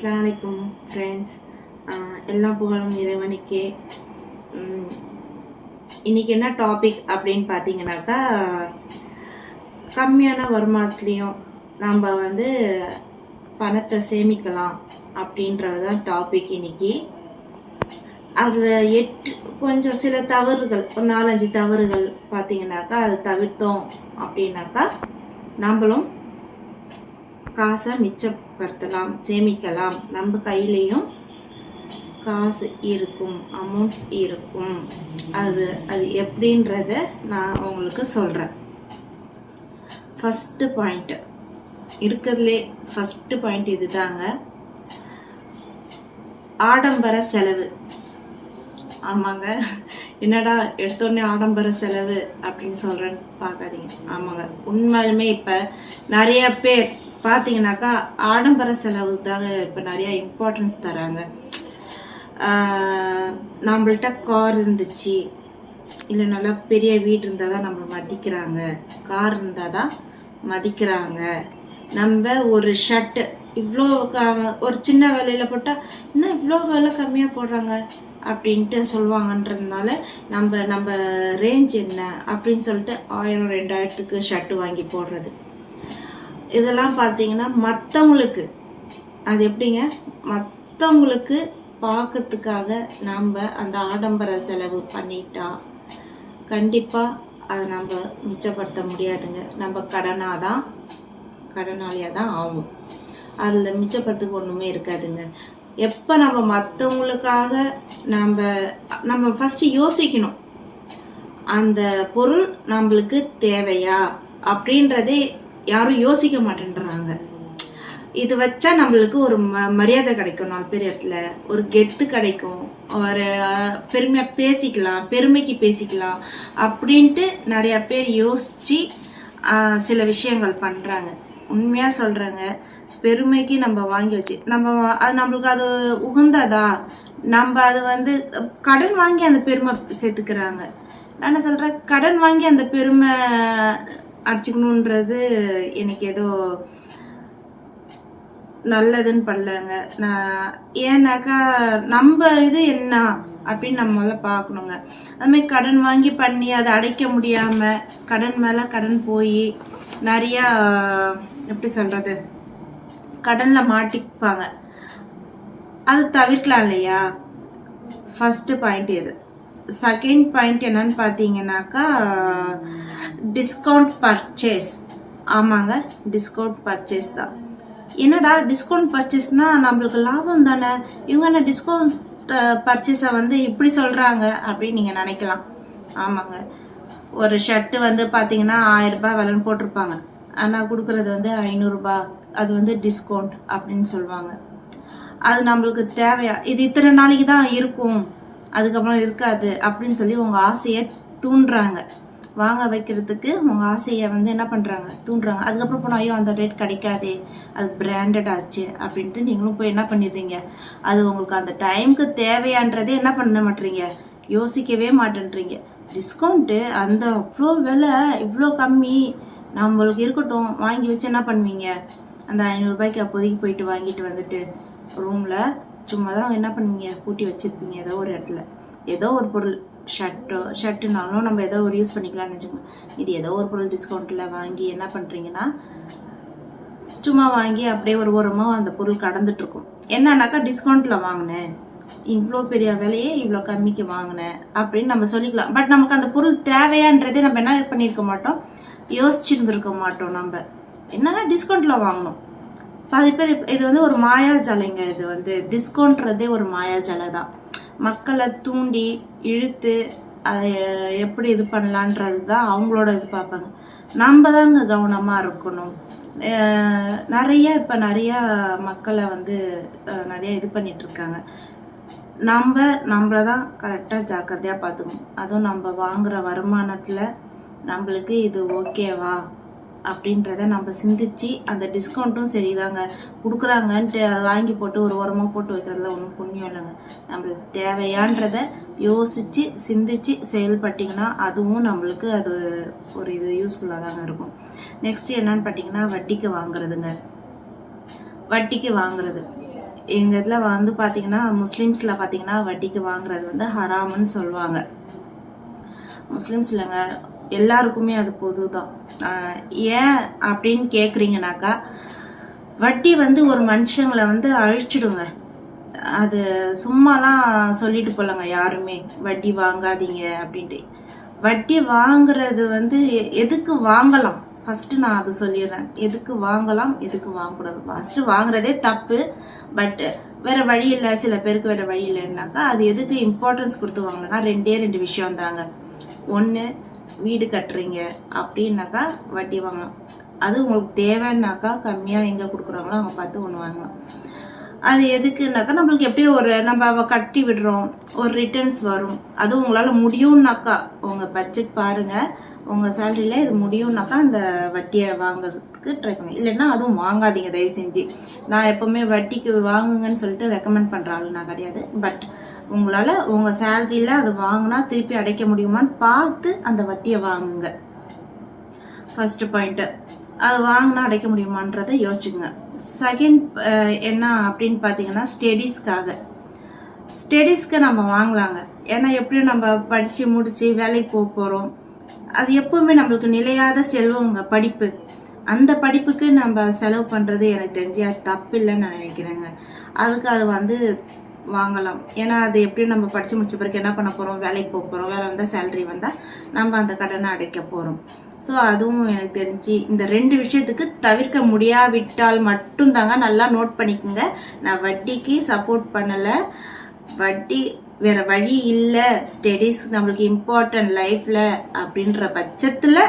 அஸ்ஸலாமு அலைக்கும் ஃப்ரெண்ட்ஸ். எல்லா புகழும் இறைவனுக்கே. இன்றைக்கி என்ன டாபிக் அப்படின்னு பார்த்தீங்கன்னாக்கா, கம்மியான வருமானத்துலேயும் நம்ம பணத்தை சேமிக்கலாம் அப்படின்றது தான் டாபிக் இன்றைக்கி. அதில் கொஞ்சம் சில தவறுகள், ஒரு 4-5 தவறுகள் பார்த்தீங்கன்னாக்கா, அது தவிர்த்தோம் அப்படின்னாக்கா நம்மளும் காசை மிச்சப்படுத்தலாம், சேமிக்கலாம். நம்ம கையிலையும் காசு இருக்கும், அமௌண்ட்ஸ் இருக்கும். அது எப்படின்றத நான் உங்களுக்கு சொல்கிறேன். ஃபஸ்ட்டு பாயிண்ட்டு இருக்கிறதுலே ஃபஸ்ட்டு பாயிண்ட் இது தாங்க, ஆடம்பர செலவு. ஆமாங்க, என்னடா எடுத்தோடனே ஆடம்பர செலவு அப்படின்னு சொல்கிறேன்னு பார்க்காதீங்க. ஆமாங்க, உண்மையிலுமே இப்போ நிறைய பேர் பார்த்தீங்கன்னாக்கா ஆடம்பர செலவுக்கு தாங்க இப்போ நிறையா இம்பார்ட்டன்ஸ் தராங்க. நம்மள்கிட்ட கார் இருந்துச்சு, இல்லை நல்லா பெரிய வீடு இருந்தால் தான் நம்மளை மதிக்கிறாங்க, கார் இருந்தால் தான் மதிக்கிறாங்க. நம்ம ஒரு ஷர்ட்டு இவ்வளோ ஒரு சின்ன விலையில் போட்டால் இன்னும் இவ்வளோ விலை கம்மியாக போடுறாங்க அப்படின்ட்டு சொல்லுவாங்கன்றதுனால நம்ம ரேஞ்ச் என்ன அப்படின்னு சொல்லிட்டு 1000-2000க்கு ஷர்ட்டு வாங்கி போடுறது. இதெல்லாம் பார்த்தீங்கன்னா மற்றவங்களுக்கு அது எப்படிங்க, மற்றவங்களுக்கு பார்க்கறதுக்காக நம்ம அந்த ஆடம்பர செலவு பண்ணிட்டா கண்டிப்பாக அதை நம்ம மிச்சப்படுத்த முடியாதுங்க. நம்ம கடனாளியாக தான் ஆகும். அதில் மிச்சப்படுறதுக்கு ஒன்றுமே இருக்காதுங்க. எப்போ நம்ம மற்றவங்களுக்காக நம்ம ஃபஸ்ட்டு யோசிக்கணும், அந்த பொருள் நம்மளுக்கு தேவையா அப்படின்றதே யாரும் யோசிக்க மாட்டேன்றாங்க. இது வச்சா நம்மளுக்கு ஒரு மரியாதை கிடைக்கும், 4 பேர் இடத்துல ஒரு கெத்து கிடைக்கும், ஒரு பெருமையாக பேசிக்கலாம், பெருமைக்கு பேசிக்கலாம் அப்படின்ட்டு நிறையா பேர் யோசித்து சில விஷயங்கள் பண்ணுறாங்க. உண்மையாக சொல்கிறாங்க, பெருமைக்கு நம்ம வாங்கி வச்சு அது நம்மளுக்கு அது உகந்ததா, நம்ம அது கடன் வாங்கி அந்த பெருமை சேர்த்துக்கிறாங்க. நான் என்ன சொல்கிறேன், கடன் வாங்கி அந்த பெருமை அடிச்சுக்கணுன்றது எனக்கு ஏதோ நல்லதுன்னு பண்ணலங்க. ஏன்னாக்கா நம்ம இது என்ன அப்படின்னு நம்ம முதல்ல பார்க்கணுங்க. அதுமாதிரி கடன் வாங்கி பண்ணி அதை அடைக்க முடியாமல் கடன் மேலே கடன் போய் நிறையா எப்படி சொல்கிறது, கடனில் மாட்டிப்பாங்க. அது தவிர்க்கலாம் இல்லையா? ஃபஸ்ட்டு பாயிண்ட் இது. செகண்ட் பாயிண்ட் என்னன்னு பார்த்தீங்கன்னாக்கா, டிஸ்கவுண்ட் பர்ச்சேஸ். ஆமாங்க, டிஸ்கவுண்ட் பர்ச்சேஸ் தான். என்னடா டிஸ்கவுண்ட் பர்ச்சேஸ்னால் நம்மளுக்கு லாபம் தானே, இவங்க என்ன டிஸ்கவுண்ட் பர்ச்சேஸை இப்படி சொல்கிறாங்க அப்படின்னு நீங்கள் நினைக்கலாம். ஆமாங்க, ஒரு ஷர்ட்டு பார்த்தீங்கன்னா 1000 ரூபாய் விலைன்னு போட்டிருப்பாங்க, ஆனால் கொடுக்குறது 500 ரூபாய். அது டிஸ்கவுண்ட் அப்படின்னு சொல்லுவாங்க. அது நம்மளுக்கு தேவையா, இது இத்தனை நாளைக்கு தான் இருக்கும், அதுக்கப்புறம் இருக்காது அப்படின்னு சொல்லி உங்கள் ஆசையை தூண்டுறாங்க. வாங்க வைக்கிறதுக்கு உங்கள் ஆசையை என்ன பண்ணுறாங்க, தூண்டுறாங்க. அதுக்கப்புறம் போனால் ஐயோ அந்த ரேட் கிடைக்காதே, அது பிராண்டட் ஆச்சு அப்படின்ட்டு நீங்களும் போய் என்ன பண்ணிடுறீங்க, அது உங்களுக்கு அந்த டைமுக்கு தேவையான்றதே என்ன பண்ண மாட்டேறீங்க, யோசிக்கவே மாட்டேன்றீங்க. டிஸ்கவுண்ட்டு அந்த அவ்வளோ விலை இவ்வளோ கம்மி, நம்மளுக்கு இருக்கட்டும் வாங்கி வச்சு என்ன பண்ணுவீங்க, அந்த 500 ரூபாய்க்கு அப்போதைக்கு போயிட்டு வாங்கிட்டு ரூமில் சும்மா தான் என்ன பண்ணுவீங்க, பூட்டி வச்சுருப்பீங்க. ஏதோ ஒரு இடத்துல ஏதோ ஒரு பொருள், ஷர்ட்டுனாலும் நம்ம ஏதோ ஒரு யூஸ் பண்ணிக்கலாம்னு வச்சுக்கோங்க. இது ஏதோ ஒரு பொருள் டிஸ்கவுண்ட்டில் வாங்கி என்ன பண்ணுறீங்கன்னா, சும்மா வாங்கி அப்படியே ஒரு ஓரமாக அந்த பொருள் கடந்துட்டுருக்கும். என்னன்னாக்கா டிஸ்கவுண்ட்டில் வாங்கினேன், இவ்வளோ பெரிய விலையே இவ்வளோ கம்மிக்கு வாங்கினேன் அப்படின்னு நம்ம சொல்லிக்கலாம். பட் நமக்கு அந்த பொருள் தேவையான்றதே நம்ம என்ன பண்ணியிருக்க மாட்டோம், யோசிச்சுருந்துருக்க மாட்டோம். நம்ம என்னன்னா டிஸ்கவுண்ட்டில் வாங்கணும். பாதி பேர் இது ஒரு மாயாஜாலைங்க. இது டிஸ்கவுண்ட்றதே ஒரு மாயாஜாலை தான். மக்களை தூண்டி இழுத்து அதை எப்படி இது பண்ணலான்றது தான் அவங்களோட இது பார்ப்பாங்க. நம்ம தாங்க கவனமாக இருக்கணும். நிறையா மக்களை நிறைய இது பண்ணிகிட்ருக்காங்க. நம்மளை தான் கரெக்டாக ஜாக்கிரதையாக பார்த்துக்கணும். அதுவும் நம்ம வாங்குகிற வருமானத்தில் நம்மளுக்கு இது ஓகேவா அப்படின்றத நம்ம சிந்திச்சு, அந்த டிஸ்கவுண்ட்டும் சரிதாங்க கொடுக்குறாங்கன்ட்டு அதை வாங்கி போட்டு ஒரு ஓரமாக போட்டு வைக்கிறதுல ஒன்றும் புண்ணியம் இல்லைங்க. நம்மளுக்கு தேவையான்றதை யோசித்து சிந்திச்சு செயல்பட்டிங்கன்னா அதுவும் நம்மளுக்கு அது ஒரு யூஸ்ஃபுல்லாக தாங்க இருக்கும். நெக்ஸ்ட் என்னன்னு பார்த்தீங்கன்னா, வட்டிக்கு வாங்குறதுங்க. வட்டிக்கு வாங்குறது எங்கள் இதில் வந்து பார்த்தீங்கன்னா முஸ்லீம்ஸில் பார்த்தீங்கன்னா வட்டிக்கு வாங்குறது வந்து ஹராமுன்னு சொல்லுவாங்க. முஸ்லீம்ஸ்லங்க எல்லாருக்குமே அது பொது தான். ஏன் அப்படின்னு கேட்குறீங்கனாக்கா, வட்டி வந்து ஒரு மனுஷங்களை வந்து அழிச்சிடுங்க. அது சும்மாலாம் சொல்லிட்டு போலங்க யாருமே வட்டி வாங்காதீங்க அப்படின்ட்டு. வட்டி வாங்குறது வந்து எதுக்கு வாங்கலாம் ஃபஸ்ட்டு நான் அது சொல்லிடுறேன். எதுக்கு வாங்கலாம், எதுக்கு வாங்கக்கூடாது. ஃபஸ்ட்டு வாங்குறதே தப்பு. பட் வேறு வழி இல்லை, சில பேருக்கு வேறு வழி இல்லைன்னாக்கா அது எதுக்கு இம்பார்ட்டன்ஸ் கொடுத்து வாங்கலைன்னா 2 விஷயம் தாங்க. ஒன்று, வீடு கட்டுறீங்க அப்படின்னாக்கா வட்டி வாங்கலாம். அது உங்களுக்கு தேவைன்னாக்கா கம்மியாக எங்கே கொடுக்குறாங்களோ அவங்க பார்த்து ஒன்று வாங்கலாம். அது எதுக்குன்னாக்கா நம்மளுக்கு எப்படியும் நம்ம கட்டி விடுறோம், ஒரு ரிட்டர்ன்ஸ் வரும். அதுவும் உங்களால் முடியும்னாக்கா உங்கள் பட்ஜெட் பாருங்கள், உங்கள் சேலரியில் இது முடியும்னாக்கா அந்த வட்டியை வாங்குறதுக்கு ட்ரை பண்ணுங்க. இல்லைன்னா அதுவும் வாங்காதீங்க தயவு செஞ்சு. நான் எப்போவுமே வட்டிக்கு வாங்குங்கன்னு சொல்லிட்டு ரெக்கமெண்ட் பண்ணுற ஆள் நான் கிடையாது. பட் உங்களால் உங்கள் சேலரியில் அது வாங்கினா திருப்பி அடைக்க முடியுமான்னு பார்த்து அந்த வட்டியை வாங்குங்க. ஃபஸ்ட்டு பாயிண்ட்டு, அது வாங்கினா அடைக்க முடியுமான்றதை யோசிச்சுங்க. செகண்ட் என்ன அப்படின்னு பார்த்தீங்கன்னா, ஸ்டடீஸ்க்கு நம்ம வாங்கலாங்க. ஏன்னா எப்படியும் நம்ம படித்து முடித்து வேலைக்கு போக போகிறோம். அது எப்போவுமே நம்மளுக்கு நிலையாத செல்வங்க படிப்பு. அந்த படிப்புக்கு நம்ம செலவு பண்ணுறது எனக்கு தெரிஞ்சு அது தப்பு இல்லைன்னு நான் நினைக்கிறேங்க. அதுக்கு அது வந்து வாங்கலாம். ஏன்னா அது எப்படியும் நம்ம படித்து முடிச்ச பிறகு என்ன பண்ண போகிறோம், வேலைக்கு போக போகிறோம். வேலை வந்தால் சேலரி வந்தால் நம்ம அந்த கடனை அடைக்க போகிறோம். ஸோ அதுவும் எனக்கு தெரிஞ்சு இந்த 2 விஷயத்துக்கு தவிர்க்க முடியாவிட்டால் மட்டும்தாங்க. நல்லா நோட் பண்ணிக்கோங்க. நான் வட்டிக்கு சப்போர்ட் பண்ணலை. வட்டி வேறு வழி இல்லை, ஸ்டடீஸ் நம்மளுக்கு இம்பார்ட்டன்ட் லைஃப்பில் அப்படின்ற பட்சத்தில்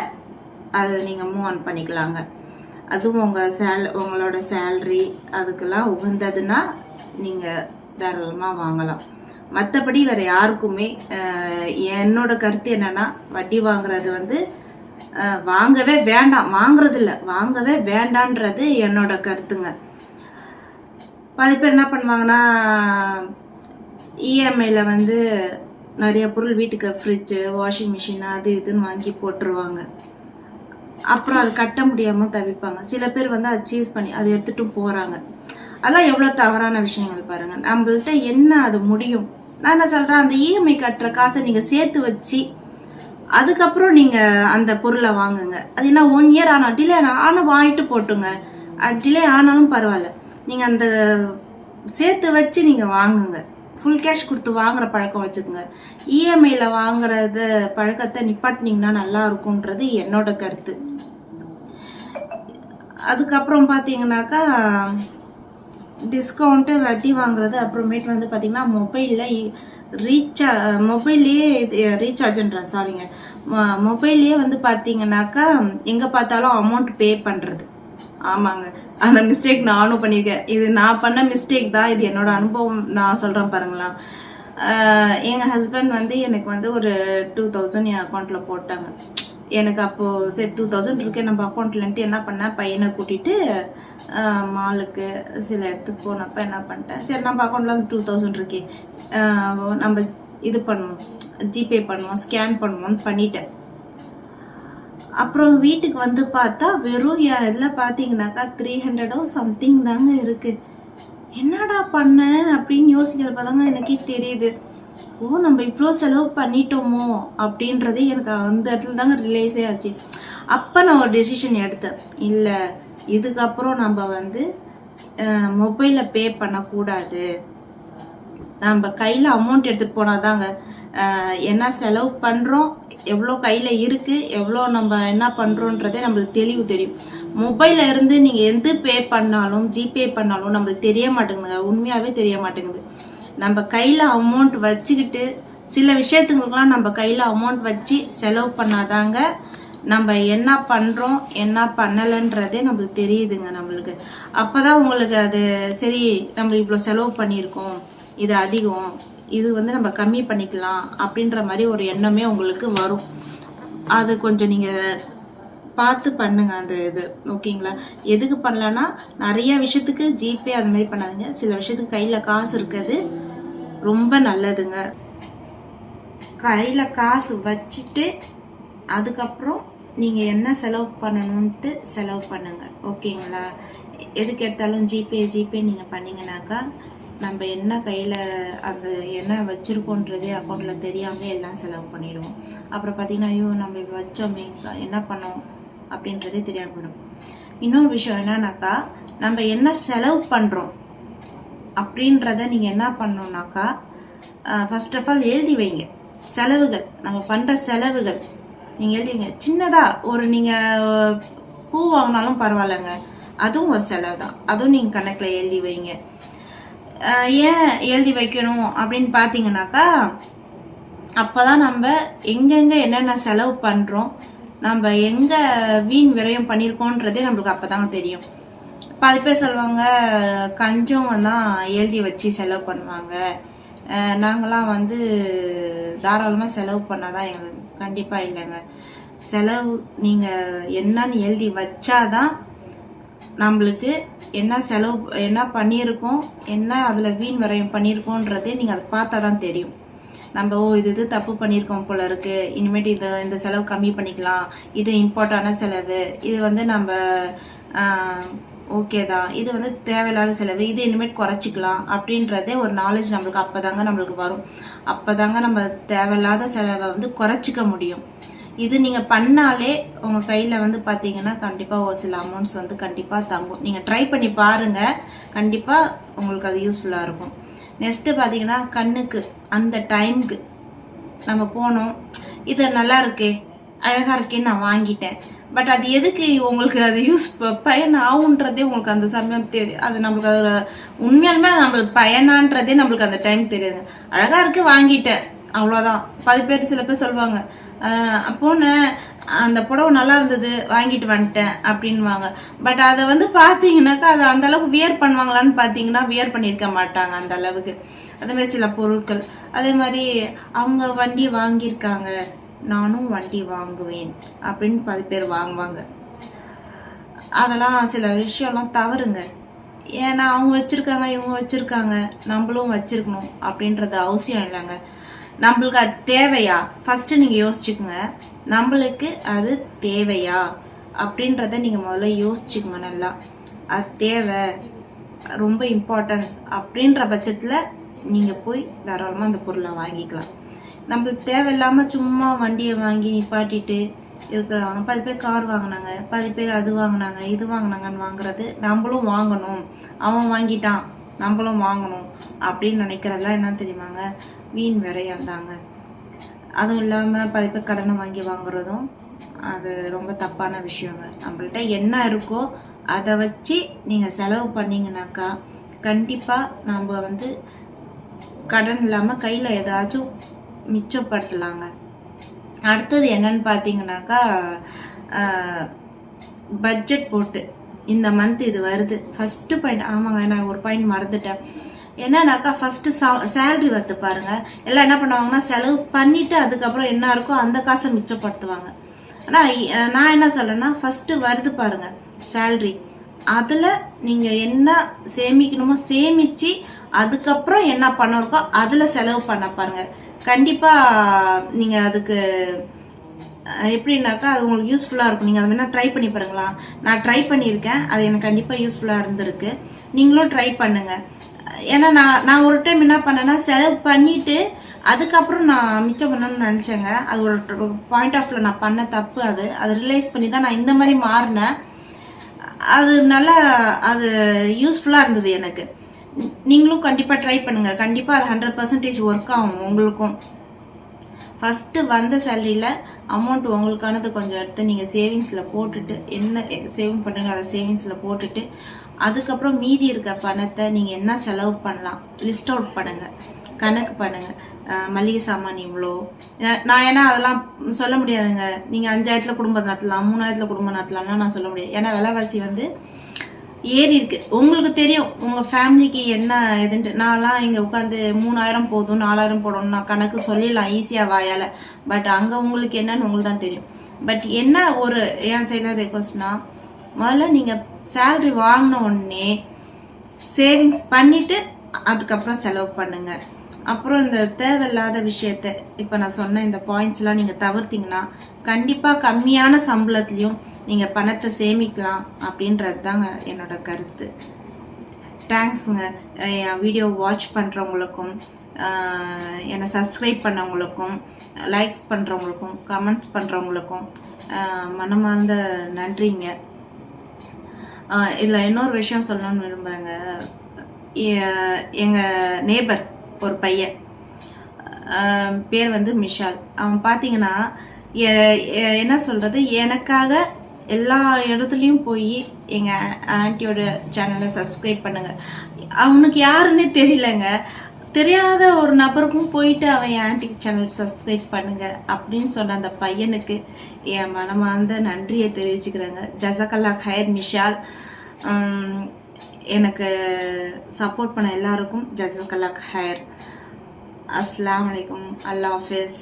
அதை நீங்கள் மூவ் ஆன் பண்ணிக்கலாங்க. அதுவும் உங்களோட சேல்ரி அதுக்கெல்லாம் உகந்ததுன்னா நீங்கள் தாராளமாக வாங்கலாம். மற்றபடி வேறு யாருக்குமே என்னோட கருத்து என்னென்னா, வட்டி வாங்குறது வந்து வாங்கவே வேண்டாம். வாங்குறது இல்லை, வாங்கவே வேண்டான்றது என்னோட கருத்துங்க. பாதி பேர் என்ன பண்ணுவாங்கன்னா, இஎம்ஐயில் வந்து நிறைய பொருள் வீட்டுக்கு ஃப்ரிட்ஜு, வாஷிங் மிஷின் அது இதுன்னு வாங்கி போட்டுருவாங்க. அப்புறம் அது கட்ட முடியாமல் தவிப்பாங்க. சில பேர் வந்து அதை சீஸ் பண்ணி அதை எடுத்துகிட்டு போகிறாங்க. அதெல்லாம் எவ்வளோ தவறான விஷயங்கள் பாருங்கள். நம்மள்கிட்ட என்ன அது முடியும். நான் என்ன சொல்கிறேன், அந்த இஎம்ஐ கட்டுற காசை நீங்கள் சேர்த்து வச்சு அதுக்கப்புறம் நீங்கள் அந்த பொருளை வாங்குங்க. அது என்ன 1 இயர் ஆனால் டிலே ஆனால் வாங்கிட்டு போட்டுங்க. டிலே ஆனாலும் பரவாயில்ல, நீங்கள் அந்த சேர்த்து வச்சு நீங்கள் வாங்குங்க. ஃபுல் கேஷ் கொடுத்து வாங்குற பழக்கம் வச்சுக்கோங்க. இஎம்ஐயில் வாங்குறது பழக்கத்தை நிப்பாட்டினீங்கன்னா நல்லா இருக்கும்ன்றது என்னோட கருத்து. அதுக்கப்புறம் பார்த்தீங்கன்னாக்கா டிஸ்கவுண்ட்டு, வட்டி வாங்குறது. அப்புறமேட்டு வந்து பார்த்தீங்கன்னா மொபைல்லையே ரீசார்ஜ்ன்றேன் சாரிங்க, மொபைல்லையே வந்து பார்த்தீங்கன்னாக்கா எங்கே பார்த்தாலும் அமௌண்ட் பே பண்ணுறது. ஆமாங்க, அந்த மிஸ்டேக் நானும் பண்ணியிருக்கேன். இது நான் பண்ண மிஸ்டேக் தான். இது என்னோட அனுபவம் நான் சொல்கிறேன் பாருங்களா. எங்கள் ஹஸ்பண்ட் வந்து எனக்கு வந்து ஒரு 2000 என் அக்கௌண்ட்டில் போட்டாங்க. எனக்கு அப்போது சரி 2000 இருக்கே நம்ம அக்கௌண்ட்லன்ட்டு என்ன பண்ணேன், பையனை கூட்டிகிட்டு மாலுக்கு சில இடத்துக்கு போனப்போ என்ன பண்ணிட்டேன், சரி நம்ம அக்கௌண்ட்டில் வந்து 2000 இருக்கே, நம்ம இது பண்ணுவோம், ஜிபே பண்ணுவோம், ஸ்கேன் பண்ணுவோம்னு பண்ணிட்டேன். அப்புறம் வீட்டுக்கு வந்து பார்த்தா வெறும் இதில் பார்த்தீங்கன்னாக்கா 300 சம்திங் தாங்க இருக்குது. என்னடா பண்ண அப்படின்னு யோசிக்கிறப்ப தாங்க எனக்கே தெரியுது, ஓ நம்ம இவ்வளோ செலவு பண்ணிட்டோமோ அப்படின்றது எனக்கு அந்த இடத்துல தாங்க ரிலைஸே ஆச்சு. அப்போ நான் ஒரு டெசிஷன் எடுத்தேன், இல்லை இதுக்கப்புறம் நம்ம வந்து மொபைலில் பே பண்ணக்கூடாது. நம்ம கையில் அமௌண்ட் எடுத்துகிட்டு போனால் தாங்க என்ன செலவு பண்ணுறோம், எவ்வளோ கையில் இருக்குது, எவ்வளோ நம்ம என்ன பண்ணுறோன்றதே நம்மளுக்கு தெளிவு தெரியும். மொபைலில் இருந்து நீங்கள் எந்த பே பண்ணாலும் ஜிபே பண்ணாலும் நம்மளுக்கு தெரிய மாட்டேங்குதுங்க, உண்மையாகவே தெரிய மாட்டேங்குது. நம்ம கையில் அமௌண்ட் வச்சுக்கிட்டு சில விஷயத்துங்களுக்கெல்லாம் நம்ம கையில் அமௌண்ட் வச்சு செலவு பண்ணாதாங்க நம்ம என்ன பண்ணுறோம் என்ன பண்ணலைன்றதே நம்மளுக்கு தெரியுதுங்க நம்மளுக்கு. அப்போ தான் உங்களுக்கு அது சரி நம்ம இவ்வளோ செலவு பண்ணியிருக்கோம், இது அதிகம், இது வந்து நம்ம கம்மி பண்ணிக்கலாம் அப்படின்ற மாதிரி ஒரு எண்ணமே உங்களுக்கு வரும். அது கொஞ்சம் நீங்கள் பார்த்து பண்ணுங்க அந்த இது, ஓகேங்களா. எதுக்கு பண்ணலன்னா நிறைய விஷயத்துக்கு ஜிபே அது மாதிரி பண்ணாதீங்க. சில விஷயத்துக்கு கையில் காசு இருக்கிறது ரொம்ப நல்லதுங்க. கையில் காசு வச்சுட்டு அதுக்கப்புறம் நீங்கள் என்ன செலவு பண்ணணுன்ட்டு செலவு பண்ணுங்க, ஓகேங்களா. எதுக்கு எடுத்தாலும் ஜிபே நீங்கள் பண்ணிங்கனாக்கா நம்ம என்ன கையில் அந்த என்ன வச்சுருக்கோன்றதே அக்கௌண்ட்டில் தெரியாமல் எல்லாம் செலவு பண்ணிவிடுவோம். அப்புறம் பார்த்திங்கன்னா ஐயோ நம்ம வச்சோமே என்ன பண்ணோம் அப்படின்றதே தெரியாமல் போயிடும். இன்னொரு விஷயம் என்னன்னாக்கா, நம்ம என்ன செலவு பண்ணுறோம் அப்படின்றத நீங்கள் என்ன பண்ணணுன்னாக்கா, ஃபர்ஸ்ட் ஆஃப் ஆல் எழுதி வைங்க. செலவுகள், நம்ம பண்ணுற செலவுகள் நீங்கள் எழுதி வைங்க. சின்னதாக ஒரு நீங்கள் பூ வாங்கினாலும் பரவாயில்லைங்க, அதுவும் ஒரு செலவு தான், அதுவும் நீங்கள் கணக்கில் எழுதி வைங்க. ஏன் எழுதி வைக்கணும் அப்படின்னு பார்த்தீங்கன்னாக்கா, அப்போ தான் நம்ம எங்கெங்கே என்னென்ன செலவு பண்ணுறோம், நம்ம எங்கே வீண் விரயம் பண்ணியிருக்கோன்றதே நம்மளுக்கு அப்போ தாங்க தெரியும். பாதி பேர் சொல்லுவாங்க கஞ்சவங்க தான் எழுதி வச்சு செலவு பண்ணுவாங்க, நாங்களாம் வந்து தாராளமாக செலவு பண்ணாதான் எங்களுக்கு. கண்டிப்பாக இல்லைங்க. செலவு நீங்கள் என்னன்னு எழுதி வச்சாதான் நம்மளுக்கு என்ன செலவு என்ன பண்ணியிருக்கோம், என்ன அதில் வீண் விரயம் பண்ணியிருக்கோன்றதே நீங்கள் அதை பார்த்தா தான் தெரியும். நம்ம இது தப்பு பண்ணியிருக்கோம் போல இருக்குது, இனிமேட்டு இந்த செலவு கம்மி பண்ணிக்கலாம், இது இம்பார்ட்டான செலவு, இது வந்து நம்ம ஓகே தான், இது வந்து தேவையில்லாத செலவு, இது இனிமேட் குறைச்சிக்கலாம் அப்படின்றதே ஒரு நாலேஜ் நம்மளுக்கு அப்போ தாங்க நம்மளுக்கு வரும். அப்போ தாங்க நம்ம தேவையில்லாத செலவை வந்து குறைச்சிக்க முடியும். இது நீங்கள் பண்ணாலே உங்கள் கையில் வந்து பார்த்தீங்கன்னா கண்டிப்பாக ஒரு சில அமௌண்ட்ஸ் வந்து கண்டிப்பாக தங்கும். நீங்கள் ட்ரை பண்ணி பாருங்கள், கண்டிப்பாக உங்களுக்கு அது யூஸ்ஃபுல்லாக இருக்கும். நெக்ஸ்ட்டு பார்த்தீங்கன்னா கண்ணுக்கு அந்த டைமுக்கு நம்ம போனோம், இது நல்லா இருக்கே அழகாக இருக்கேன்னு நான் வாங்கிட்டேன், பட் அது எதுக்கு உங்களுக்கு அது பயன் ஆகுன்றதே உங்களுக்கு அந்த சமயம் தெரியும். அது நம்மளுக்கு அது உண்மையாலுமே நம்மளுக்கு பயனான்றதே நம்மளுக்கு அந்த டைம் தெரியாது. அழகாக இருக்குது வாங்கிட்டேன் அவ்வளோதான். 10 பேர் சில பேர் சொல்லுவாங்க போனேன் அந்த புடவை நல்லா இருந்தது வாங்கிட்டு வந்துட்டேன் அப்படின்வாங்க. பட் அதை வந்து பார்த்தீங்கன்னாக்கா அது அந்தளவுக்கு வியர் பண்ணுவாங்களான்னு பார்த்தீங்கன்னா வியர் பண்ணியிருக்க மாட்டாங்க அந்த அளவுக்கு. அதேமாதிரி சில பொருட்கள், அதே மாதிரி அவங்க வண்டி வாங்கியிருக்காங்க நானும் வண்டி வாங்குவேன் அப்படின்னு 10 பேர் வாங்குவாங்க. அதெல்லாம் சில விஷயம்லாம் தவறுங்க. ஏன்னா அவங்க வச்சுருக்காங்க இவங்க வச்சுருக்காங்க நம்மளும் வச்சுருக்கணும் அப்படின்றது அவசியம் இல்லைங்க. நம்மளுக்கு அது தேவையா ஃபஸ்ட்டு நீங்கள் யோசிச்சுக்குங்க. நம்மளுக்கு அது தேவையா அப்படின்றத நீங்கள் முதல்ல யோசிச்சுக்குங்க. நல்லா அது தேவை, ரொம்ப இம்பார்ட்டன்ஸ் அப்படின்ற பட்சத்தில் நீங்கள் போய் தாராளமாக அந்த பொருளை வாங்கிக்கலாம். நம்மளுக்கு தேவையில்லாமல் சும்மா வண்டியை வாங்கி நிப்பாட்டிட்டு இருக்கிறவங்க 10 பேர் கார் வாங்கினாங்க, 10 பேர் அது வாங்கினாங்க இது வாங்கினாங்கன்னு வாங்குறது, நம்மளும் வாங்கணும், அவன் வாங்கிட்டான் நம்மளும் வாங்கணும் அப்படின்னு நினைக்கிறதெல்லாம் என்ன தெரியுமாங்க, வீண் விரயம் தாங்க. அதுவும் இல்லாமல் 10 பேர் கடனை வாங்கி வாங்குறதும் அது ரொம்ப தப்பான விஷயங்க. நம்மள்ட்ட என்ன இருக்கோ அதை வச்சு நீங்கள் செலவு பண்ணிங்கனாக்கா கண்டிப்பாக நம்ம வந்து கடன் இல்லாமல் கையில் ஏதாச்சும் மிச்சப்படுத்தலாங்க. அடுத்தது என்னன்னு பார்த்தீங்கன்னாக்கா பட்ஜெட் போட்டு இந்த மந்த் இது வருது. ஃபஸ்ட்டு பாயிண்ட், ஆமாங்க நான் ஒரு பாயிண்ட் மறந்துட்டேன். என்னன்னாக்கா ஃபஸ்ட்டு சேல்ரி வருது பாருங்கள், எல்லாம் என்ன பண்ணுவாங்கன்னா செலவு பண்ணிவிட்டு அதுக்கப்புறம் என்ன இருக்கோ அந்த காசை மிச்சப்படுத்துவாங்க. ஆனால் நான் என்ன சொல்கிறேன்னா ஃபஸ்ட்டு வருது பாருங்கள் சேல்ரி, அதில் நீங்கள் என்ன சேமிக்கணுமோ சேமித்து அதுக்கப்புறம் என்ன பண்ண இருக்கோ அதில் செலவு பண்ண பாருங்கள். கண்டிப்பாக நீங்கள் அதுக்கு எப்படின்னாக்கா அது உங்களுக்கு யூஸ்ஃபுல்லாக இருக்கும். நீங்கள் அதை வேணால் ட்ரை பண்ணி பாருங்களா. நான் ட்ரை பண்ணியிருக்கேன், அது எனக்கு கண்டிப்பாக யூஸ்ஃபுல்லாக இருந்திருக்கு. நீங்களும் ட்ரை பண்ணுங்கள். ஏன்னா நான் ஒரு டைம் என்ன பண்ணேன்னா செலவு பண்ணிவிட்டு அதுக்கப்புறம் நான் மிச்சம் பண்ணணும்னு நினச்சேங்க. அது ஒரு பாயிண்ட் ஆஃப் வியூவில் நான் பண்ண தப்பு. அது ரியலைஸ் பண்ணி தான் நான் இந்த மாதிரி மாறினேன். அது நல்லா அது யூஸ்ஃபுல்லாக இருந்தது எனக்கு. நீங்களும் கண்டிப்பாக ட்ரை பண்ணுங்கள். கண்டிப்பாக அது 100% ஒர்க் ஆகும் உங்களுக்கும். ஃபஸ்ட்டு வந்த சேலரியில் அமௌண்ட் உங்களுக்கானது கொஞ்சம் எடுத்து நீங்கள் சேவிங்ஸில் போட்டுட்டு, என்ன சேவிங் பண்ணுங்க அதை சேவிங்ஸில் போட்டுட்டு அதுக்கப்புறம் மீதி இருக்க பணத்தை நீங்கள் என்ன செலவு பண்ணலாம் லிஸ்ட் அவுட் பண்ணுங்கள், கணக்கு பண்ணுங்கள். மளிகை சாமான் இவ்வளோ, நான் ஏன்னா அதெல்லாம் சொல்ல முடியாதுங்க. நீங்கள் 5000 குடும்பம் நடத்தலாம், 3000 குடும்பம் நடத்தலாம்னா நான் சொல்ல முடியாது. ஏன்னா விலைவாசி வந்து ஏறி இருக்கு. உங்களுக்கு தெரியும் உங்கள் ஃபேமிலிக்கு என்ன எதுன்ட்டு. நான்லாம் இங்கே உட்காந்து 3000 போதும் 4000 போடணும் நான் கணக்கு சொல்லிடலாம் ஈஸியாக வாயால். பட் அங்கே உங்களுக்கு என்னன்னு உங்களுக்கு தான் தெரியும். பட் என்ன ஒரு என் சைடில் ரெக்வஸ்ட்னா, முதல்ல நீங்கள் சேல்ரி வாங்கின உடனே சேவிங்ஸ் பண்ணிவிட்டு அதுக்கப்புறம் செலவு பண்ணுங்கள். அப்புறம் இந்த தேவையில்லாத விஷயத்த இப்போ நான் சொன்ன இந்த பாயிண்ட்ஸ்லாம் நீங்கள் தவிர்த்திங்கன்னா கண்டிப்பாக கம்மியான சம்பளத்துலேயும் நீங்கள் பணத்தை சேமிக்கலாம் அப்படின்றது தாங்க என்னோட கருத்து. தேங்க்ஸுங்க. என் வீடியோ வாட்ச் பண்ணுறவங்களுக்கும் என்னை சப்ஸ்கிரைப் பண்ணவங்களுக்கும் லைக்ஸ் பண்ணுறவங்களுக்கும் கமெண்ட்ஸ் பண்ணுறவங்களுக்கும் மனமார்ந்த நன்றிங்க. இதில் இன்னொரு விஷயம் சொல்லணும்னு விரும்புகிறேங்க. எங்கள் நேபர் ஒரு பையன் பேர் வந்து மிஷால். அவன் பார்த்தீங்கன்னா என்ன சொல்கிறது, எனக்காக எல்லா இடத்துலையும் போய் எங்கள் ஆன்ட்டியோட சேனலை சப்ஸ்கிரைப் பண்ணுங்கள். அவனுக்கு யாருன்னே தெரியலங்க. தெரியாத ஒரு நபருக்கும் போயிட்டு அவன் என் ஆன்ட்டிக்கு சேனல் சப்ஸ்கிரைப் பண்ணுங்க அப்படின்னு சொன்ன அந்த பையனுக்கு என் மனமார்ந்த நன்றியை தெரிவிச்சுக்கிறேங்க. ஜஸாக்கல்லாஹ் ஹைர் மிஷால். எனக்கு சப்போர்ட் பண்ண எல்லாருக்கும் ஜஸாக்கல்லாஹ் ஹைர். அஸ்ஸலாமு அலைக்கும். அல்லாஹ் ஹாஃபிஸ்.